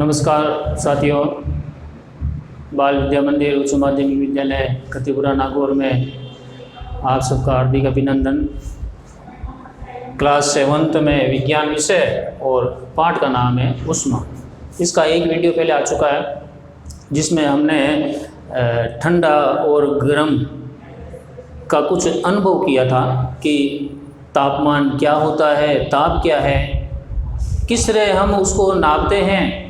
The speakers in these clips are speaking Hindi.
नमस्कार साथियों, बाल विद्या मंदिर उच्च माध्यमिक विद्यालय कतिपुरा नागौर में आप सबका हार्दिक अभिनंदन। क्लास 7th में विज्ञान विषय और पाठ का नाम है ऊष्मा। इसका एक वीडियो पहले आ चुका है जिसमें हमने ठंडा और गर्म का कुछ अनुभव किया था कि तापमान क्या होता है, ताप क्या है, किस तरह हम उसको नापते हैं,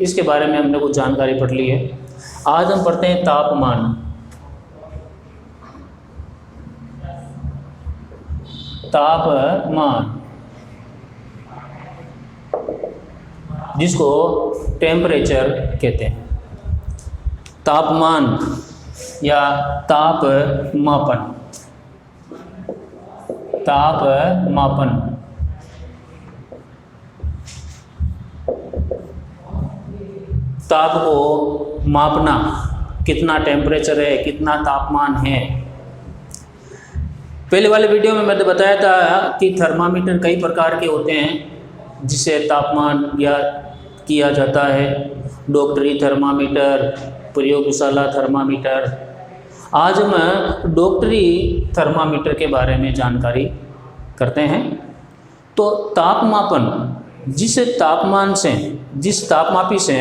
इसके बारे में हमने कुछ जानकारी पढ़ ली है। आज हम पढ़ते हैं तापमान। तापमान जिसको टेम्परेचर कहते हैं। तापमान या तापमापन। तापमापन ताप को मापना, कितना टेम्परेचर है, कितना तापमान है। पहले वाले वीडियो में मैंने बताया था कि थर्मामीटर कई प्रकार के होते हैं जिससे तापमान ज्ञात किया जाता है। डॉक्टरी थर्मामीटर, प्रयोगशाला थर्मामीटर। आज हम डॉक्टरी थर्मामीटर के बारे में जानकारी करते हैं। तो तापमापन जिस तापमान से, जिस तापमापी से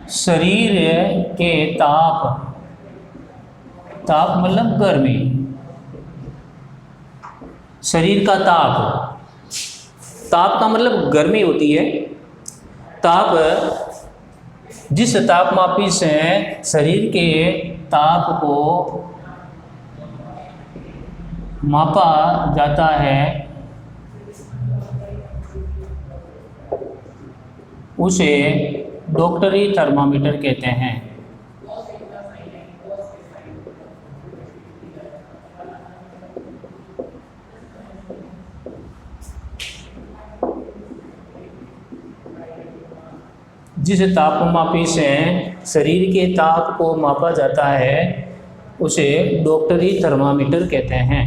शरीर के ताप मतलब गर्मी, शरीर का ताप का मतलब गर्मी होती है। ताप जिस तापमापी से शरीर के ताप को मापा जाता है उसे डॉक्टरी थर्मामीटर कहते हैं। जिस तापमापी से शरीर के ताप को मापा जाता है उसे डॉक्टरी थर्मामीटर कहते हैं।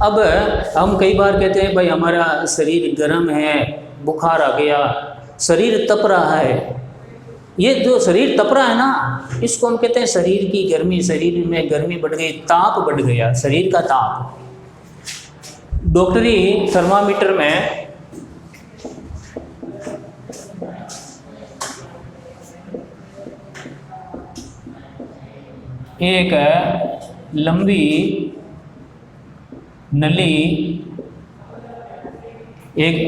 अब हम कई बार कहते हैं भाई हमारा शरीर गर्म है, बुखार आ गया, शरीर तप रहा है। ये जो शरीर तप रहा है ना, इसको हम कहते हैं शरीर की गर्मी, शरीर में गर्मी बढ़ गई, ताप बढ़ गया, शरीर का ताप। डॉक्टरी थर्मामीटर में एक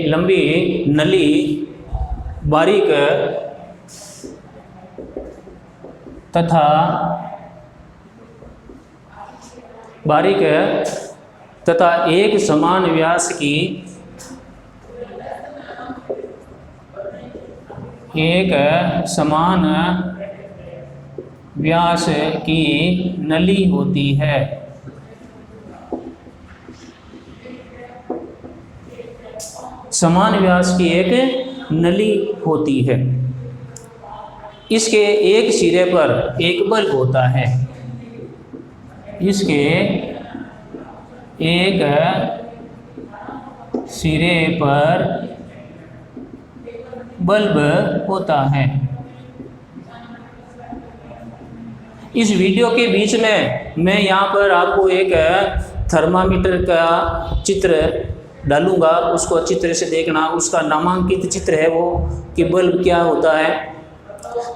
लंबी नली बारीक तथा एक समान व्यास की नली होती है। समान व्यास की एक नली होती है। इसके एक सिरे पर एक बल्ब होता है। इसके एक सिरे पर बल्ब होता है। इस वीडियो के बीच में मैं यहाँ पर आपको एक थर्मामीटर का चित्र डालूंगा, उसको अच्छी तरह से देखना। उसका नामांकित चित्र है वो कि बल्ब क्या होता है।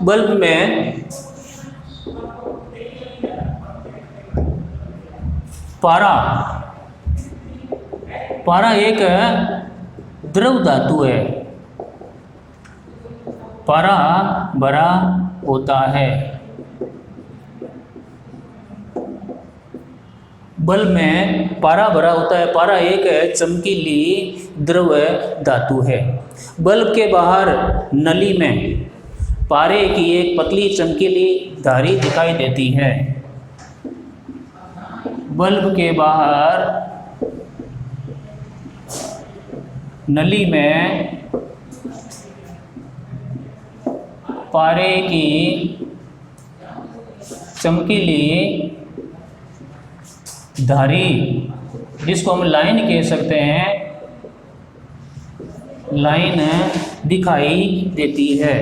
बल्ब में पारा एक द्रव धातु है। पारा भरा होता है। बल्ब में पारा भरा होता है। पारा एक चमकीली द्रव धातु है। बल्ब के बाहर नली में पारे की एक पतली चमकीली धारी दिखाई देती है। बल्ब के बाहर नली में पारे की चमकीली धारी, जिसको हम लाइन कह सकते हैं, लाइन दिखाई देती है।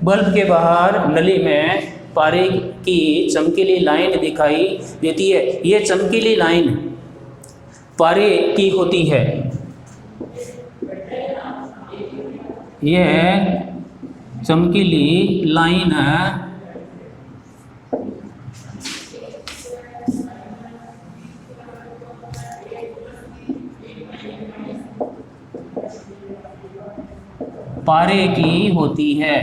बल्ब के बाहर नली में पारे की चमकीली लाइन दिखाई देती है। ये चमकीली लाइन पारे की होती है। यह चमकीली लाइन पारे की होती है।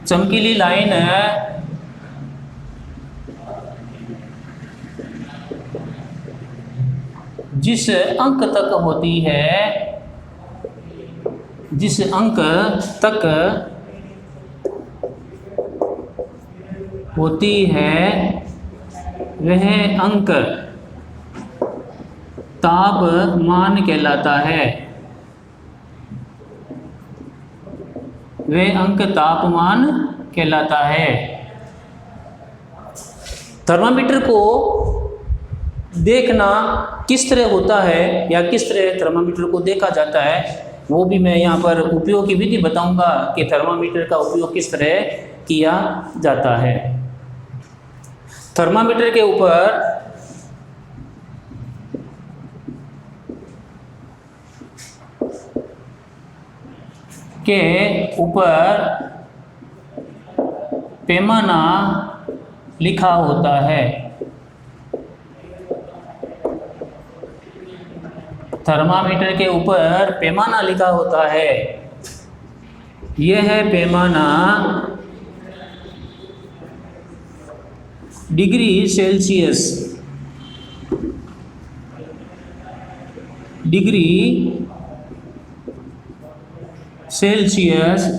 चमकीली लाइन जिस अंक तक होती है, जिस अंक तक होती है, वह अंक तापमान कहलाता है। वह अंक तापमान कहलाता है। थर्मामीटर को देखना किस तरह होता है या किस तरह थर्मामीटर को देखा जाता है, वो भी मैं यहाँ पर उपयोग की विधि बताऊंगा कि थर्मामीटर का उपयोग किस तरह किया जाता है। थर्मामीटर के ऊपर पैमाना लिखा होता है। थर्मामीटर के ऊपर पैमाना लिखा होता है। यह है पैमाना डिग्री सेल्सियस, डिग्री सेल्सियस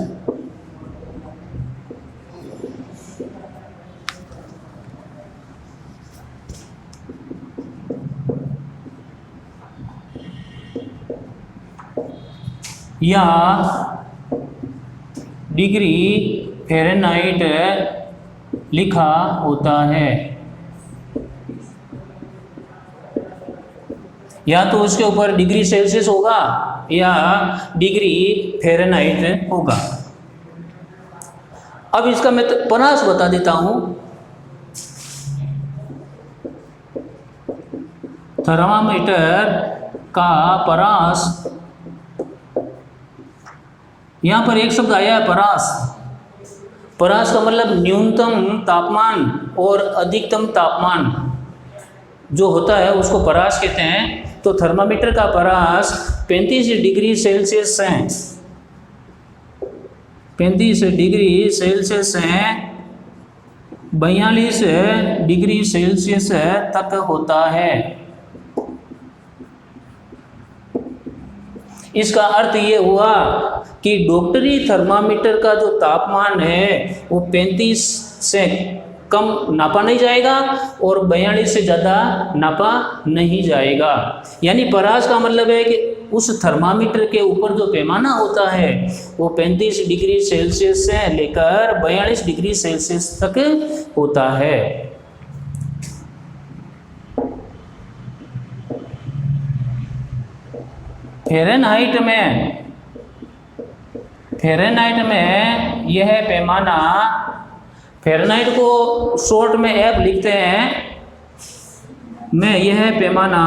या डिग्री फ़ारेनहाइट लिखा होता है। या तो उसके ऊपर डिग्री सेल्सियस होगा या डिग्री फ़ारेनहाइट होगा। अब इसका मैं परास बता देता हूं। थर्मामीटर का परास, यहाँ पर एक शब्द आया है परास। परास का मतलब न्यूनतम तापमान और अधिकतम तापमान जो होता है उसको परास कहते हैं। तो थर्मामीटर का परास 35 डिग्री सेल्सियस है, 35 डिग्री सेल्सियस है, 42 डिग्री सेल्सियस तक होता है। इसका अर्थ ये हुआ कि डॉक्टरी थर्मामीटर का जो तापमान है वो 35 से कम नापा नहीं जाएगा और 42 से ज़्यादा नापा नहीं जाएगा। यानी परास का मतलब है कि उस थर्मामीटर के ऊपर जो पैमाना होता है वो 35 डिग्री सेल्सियस से लेकर 42 डिग्री सेल्सियस तक होता है। फ़ारेनहाइट में यह पैमाना, फ़ारेनहाइट को शॉर्ट में एफ लिखते हैं, में यह पैमाना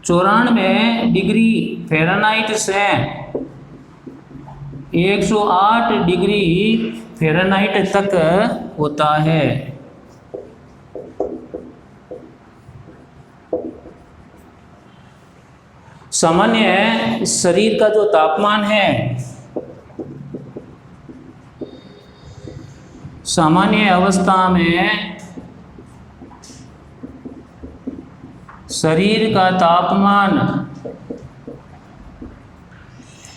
94 डिग्री फ़ारेनहाइट से 108 डिग्री फ़ारेनहाइट तक होता है। सामान्य शरीर का जो तापमान है, सामान्य अवस्था में शरीर का तापमान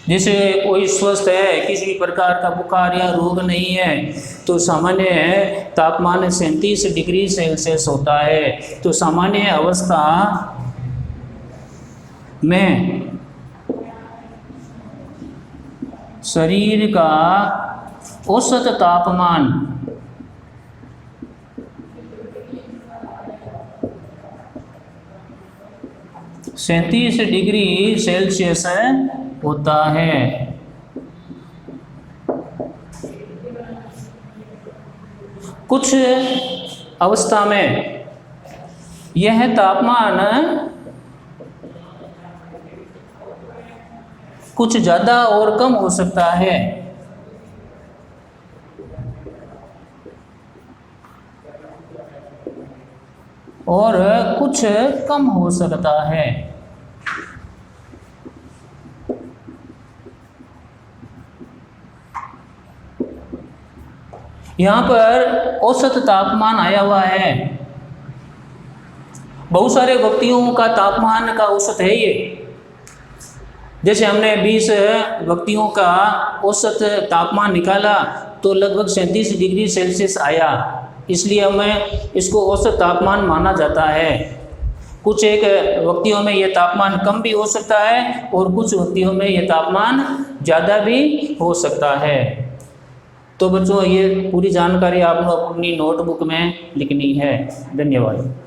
जैसे कोई स्वस्थ है, किसी भी प्रकार का बुखार या रोग नहीं है, तो सामान्य तापमान 37 डिग्री सेल्सियस होता है। तो सामान्य अवस्था में शरीर का औसत तापमान 37 डिग्री सेल्सियस होता है। कुछ अवस्था में यह तापमान कुछ ज़्यादा और कम हो सकता है। और कुछ कम हो सकता है। यहाँ पर औसत तापमान आया हुआ है। बहुत सारे व्यक्तियों का तापमान का औसत है ये। जैसे हमने 20 व्यक्तियों का औसत तापमान निकाला तो लगभग 37 डिग्री सेल्सियस आया, इसलिए हमें इसको औसत तापमान माना जाता है। कुछ एक व्यक्तियों में ये तापमान कम भी हो सकता है और कुछ व्यक्तियों में ये तापमान ज़्यादा भी हो सकता है। तो बच्चों, ये पूरी जानकारी आपको अपनी नोटबुक में लिखनी है। धन्यवाद।